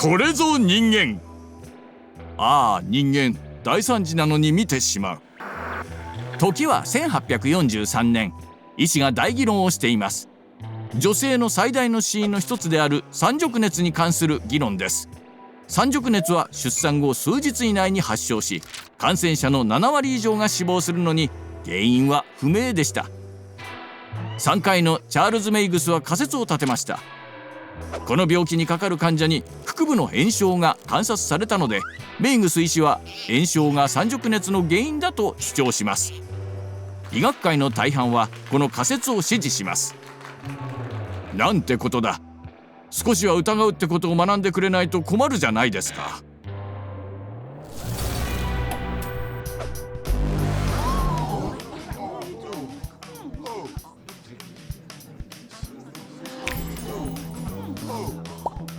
これぞ人間。ああ、人間大惨事なのに見てしまう。時は1843年、医師が大議論をしています。女性の最大の死因の一つである産褥熱に関する議論です。産褥熱は出産後数日以内に発症し、感染者の7割以上が死亡するのに原因は不明でした。産科医のチャールズ・メイグスは仮説を立てました。この病気にかかる患者に腹部の炎症が観察されたので、メイグス医師は炎症が産褥熱の原因だと主張します。医学界の大半はこの仮説を支持します。なんてことだ。少しは疑うってことを学んでくれないと困るじゃないですか。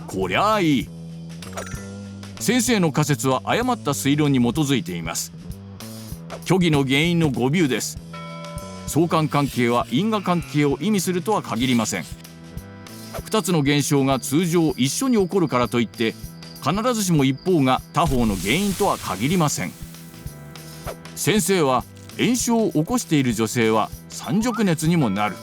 こりゃあいい。先生の仮説は誤った推論に基づいています。虚偽の原因の誤謬です。相関関係は因果関係を意味するとは限りません。2つの現象が通常一緒に起こるからといって必ずしも一方が他方の原因とは限りません。先生は炎症を起こしている女性は産褥熱にもなる。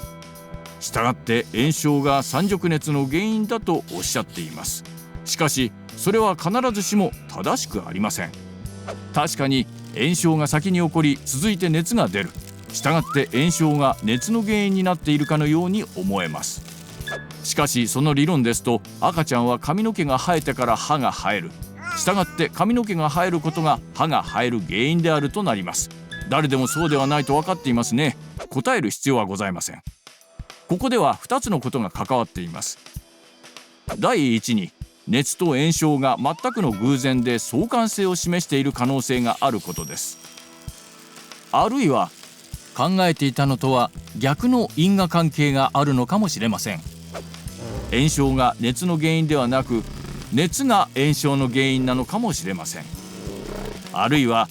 したがって炎症が産褥熱の原因だとおっしゃっています。しかしそれは必ずしも正しくありません。確かに炎症が先に起こり続いて熱が出る。したがって炎症が熱の原因になっているかのように思えます。しかしその理論ですと、赤ちゃんは髪の毛が生えてから歯が生える。したがって髪の毛が生えることが歯が生える原因であるとなります。誰でもそうではないと分かっていますね。答える必要はございません。ここでは2つのことが関わっています。第一に、熱と炎症が全くの偶然で相関性を示している可能性があることです。あるいは考えていたのとは逆の因果関係があるのかもしれません。炎症が熱の原因ではなく、熱が炎症の原因なのかもしれません。あるいは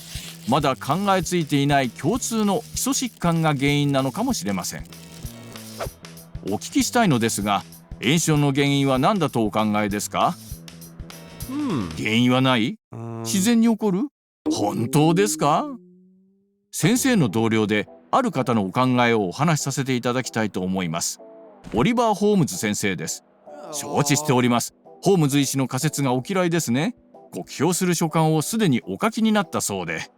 まだ考えついていない共通の基礎疾患が原因なのかもしれません。お聞きしたいのですが、炎症の原因は何だとお考えですか？原因はない？自然に起こる？本当ですか？先生の同僚である方のお考えをお話しさせていただきたいと思います。オリバー・ホームズ先生です。承知しております。ホームズ医師の仮説がお嫌いですね。酷評する書簡をすでにお書きになったそうで。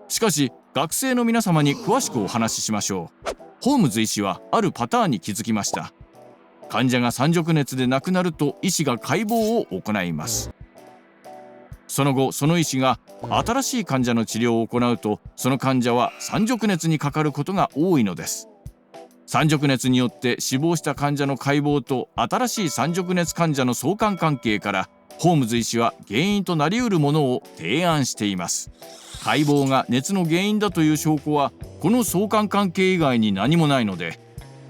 しかし学生の皆様に詳しくお話ししましょう。ホームズ医師はあるパターンに気づきました。患者が産褥熱で亡くなると医師が解剖を行います。その後その医師が新しい患者の治療を行うと、その患者は産褥熱にかかることが多いのです。産褥熱によって死亡した患者の解剖と新しい産褥熱患者の相関関係から、ホームズ医師は原因となりうるものを提案しています。解剖が熱の原因だという証拠はこの相関関係以外に何もないので、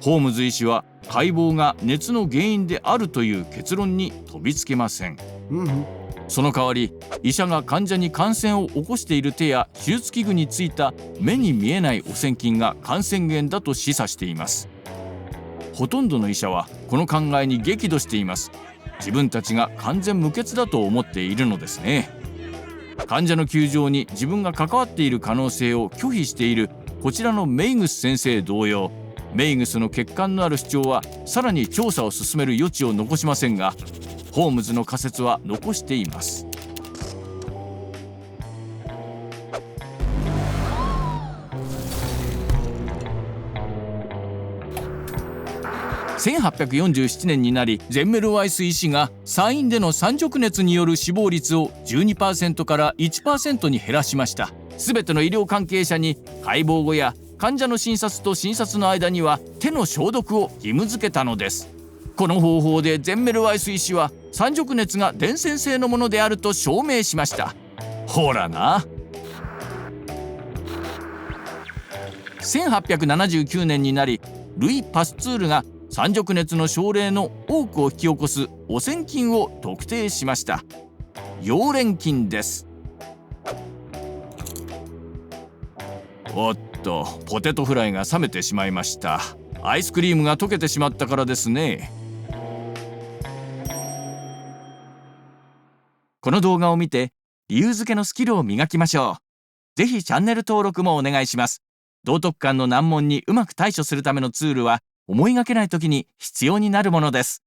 ホームズ医師は解剖が熱の原因であるという結論に飛びつけません。その代わり、医者が患者に感染を起こしている手や手術器具についた目に見えない汚染菌が感染源だと示唆しています。ほとんどの医者はこの考えに激怒しています。自分たちが完全無欠だと思っているのですね。患者の救助に自分が関わっている可能性を拒否しているこちらのメイグス先生同様、メイグスの欠陥のある主張はさらに調査を進める余地を残しませんが、ホームズの仮説は残しています。1847年になり、ゼンメルワイス医師が産院での産褥熱による死亡率を 12% から 1% に減らしました。すべての医療関係者に解剖後や患者の診察と診察の間には手の消毒を義務付けたのです。この方法でゼンメルワイス医師は産褥熱が伝染性のものであると証明しました。ほらな。1879年になり、ルイ・パスツールが産褥熱の症例の多くを引き起こす汚染菌を特定しました。溶連菌です。おっと、ポテトフライが冷めてしまいました。アイスクリームが溶けてしまったからですね。この動画を見て理由付けのスキルを磨きましょう。ぜひチャンネル登録もお願いします。道徳間の難問にうまく対処するためのツールは思いがけない時に必要になるものです。